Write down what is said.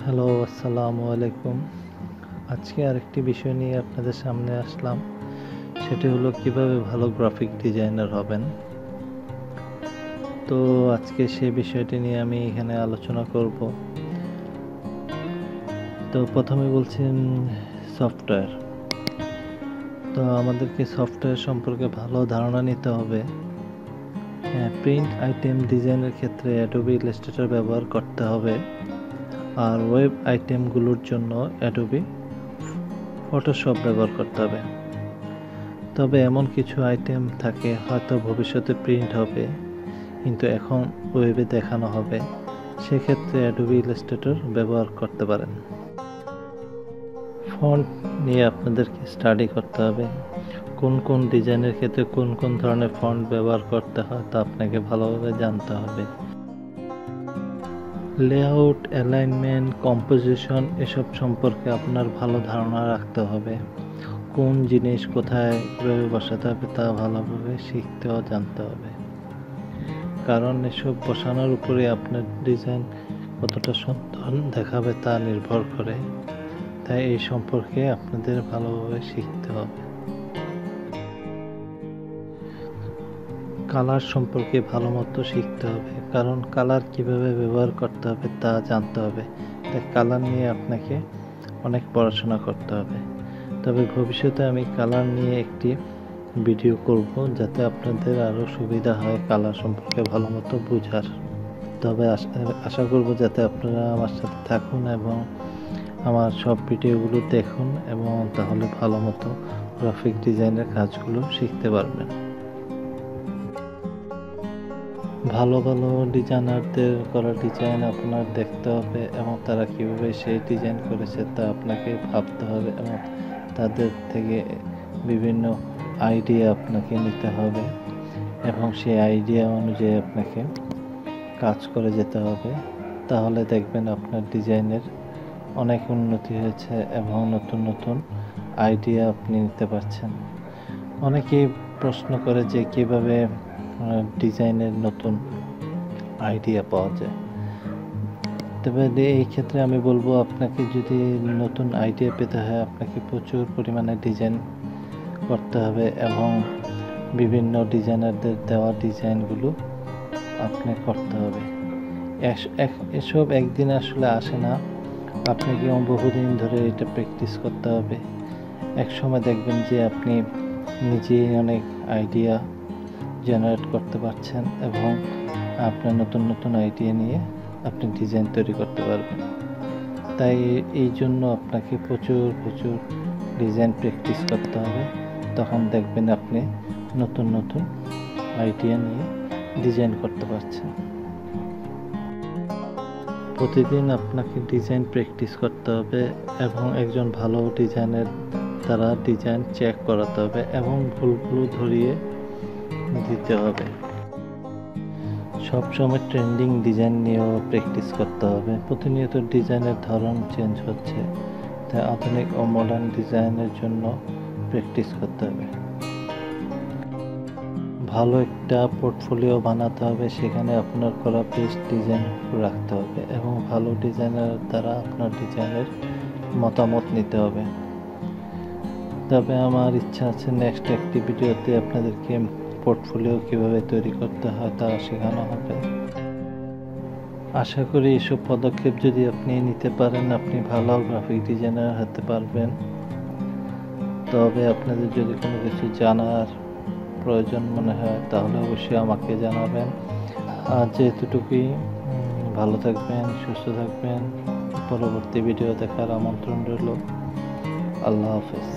Hello, আসসালামু আলাইকুম। আজকে আরেকটি বিষয় নিয়ে আপনাদের সামনে আসলাম। সেটি হলো কিভাবে ভালো গ্রাফিক ডিজাইনার হবেন। তো আজকে সেই বিষয়টি নিয়ে আমি এখানে আলোচনা করব। তো প্রথমে বলছেন সফটওয়্যার। তো আমাদেরকে সফটওয়্যার সম্পর্কে ভালো ধারণা নিতে হবে। প্রিন্ট আইটেম ডিজাইনের ক্ষেত্রে অ্যাডোবি ইলাস্ট্রেটর ব্যবহার করতে হবে, আর ওয়েব আইটেমগুলোর জন্য অ্যাডোবি ফটোশপ ব্যবহার করতে হবে। তবে এমন কিছু আইটেম থাকে হয়তো ভবিষ্যতে প্রিন্ট হবে, কিন্তু এখন ওয়েবে দেখানো হবে, সেক্ষেত্রে অ্যাডোবি ইলাস্ট্রেটর ব্যবহার করতে পারেন। ফন্ট নিয়ে আপনাদেরকে স্টাডি করতে হবে। কোন কোন ডিজাইনের ক্ষেত্রে কোন কোন ধরনের ফন্ট ব্যবহার করতে হয় তা আপনাকে ভালোভাবে জানতে হবে। লেআউট, অ্যালাইনমেন্ট, কম্পোজিশন এসব সম্পর্কে আপনার ভালো ধারণা রাখতে হবে। কোন জিনিস কোথায় কীভাবে বসাতে হবে তা ভালোভাবে শিখতে ও জানতে হবে, কারণ এসব বসানোর উপরে আপনার ডিজাইন কতটা সুন্দর দেখাবে তা নির্ভর করে। তাই এই সম্পর্কে আপনাদের ভালোভাবে শিখতে হবে। কালার সম্পর্কে ভালো মতো শিখতে হবে, কারণ কালার কিভাবে ব্যবহার করতে হবে তা জানতে হবে। তাই কালার নিয়ে আপনাকে অনেক পড়াশোনা করতে হবে। তবে ভবিষ্যতে আমি কালার নিয়ে একটি ভিডিও করব, যাতে আপনাদের আরও সুবিধা হয় কালার সম্পর্কে ভালো মতো বোঝার। তবে আশা করব যাতে আপনারা আমার সাথে থাকুন এবং আমার সব ভিডিওগুলো দেখুন, এবং তাহলে ভালো মতো গ্রাফিক ডিজাইনের কাজগুলো শিখতে পারবেন। ভালো ভালো ডিজাইনারদের করা ডিজাইন আপনার দেখতে হবে, এবং তারা কীভাবে সেই ডিজাইন করেছে তা আপনাকে ভাবতে হবে, এবং তাদের থেকে বিভিন্ন আইডিয়া আপনাকে নিতে হবে, এবং সেই আইডিয়া অনুযায়ী আপনাকে কাজ করে যেতে হবে। তাহলে দেখবেন আপনার ডিজাইনের অনেক উন্নতি হয়েছে এবং নতুন নতুন আইডিয়া আপনি নিতে পারছেন। অনেকেই প্রশ্ন করে যে কীভাবে ডিজাইনের নতুন আইডিয়া পাওয়া যায়। তবে এই ক্ষেত্রে আমি বলবো, আপনাকে যদি নতুন আইডিয়া পেতে হয় আপনাকে প্রচুর পরিমাণে ডিজাইন করতে হবে, এবং বিভিন্ন ডিজাইনারদের দেওয়া ডিজাইনগুলো আপনি করতে হবে। এসব একদিন আসলে আসে না, আপনাকে বহুদিন ধরে এটা প্র্যাকটিস করতে হবে। এক সময় দেখবেন যে আপনি নিজেই অনেক আইডিয়া জেনারেট করতে পারছেন, এবং আপনার নতুন নতুন আইডিয়া নিয়ে আপনি ডিজাইন তৈরি করতে পারবেন। তাই এই জন্য আপনাকে প্রচুর ডিজাইন প্র্যাকটিস করতে হবে। তখন দেখবেন আপনি নতুন নতুন আইডিয়া নিয়ে ডিজাইন করতে পারছেন। প্রতিদিন আপনাকে ডিজাইন প্র্যাকটিস করতে হবে, এবং একজন ভালো ডিজাইনের দ্বারা ডিজাইন চেক করাতে হবে, এবং ভুলগুলো ধরিয়ে দিতে হবে। সবসময় ট্রেন্ডিং ডিজাইন নিয়েও প্র্যাকটিস করতে হবে। প্রতিনিয়ত ডিজাইনের ধরন চেঞ্জ হচ্ছে, তাই আধুনিক ও মডার্ন ডিজাইনের জন্য প্র্যাকটিস করতে হবে। ভালো একটা পোর্টফোলিও বানাতে হবে, সেখানে আপনার করা বেস্ট ডিজাইন রাখতে হবে, এবং ভালো ডিজাইনার দ্বারা আপনার ডিজাইনের মতামত নিতে হবে। তবে আমার ইচ্ছা আছে নেক্সট একটি ভিডিওতে আপনাদেরকে পোর্টফোলিও কীভাবে তৈরি করতে হয় তা শেখানো হবে। আশা করি এসব পদক্ষেপ যদি আপনি নিতে পারেন, আপনি ভালো গ্রাফিক ডিজাইনার হতে পারবেন। তবে আপনাদের যদি কোনো কিছু জানার প্রয়োজন মনে হয় তাহলে অবশ্যই আমাকে জানাবেন। আর যেহেতুটুকুই, ভালো থাকবেন, সুস্থ থাকবেন। পরবর্তী ভিডিও দেখার আমন্ত্রণ রইল। আল্লাহ হাফেজ।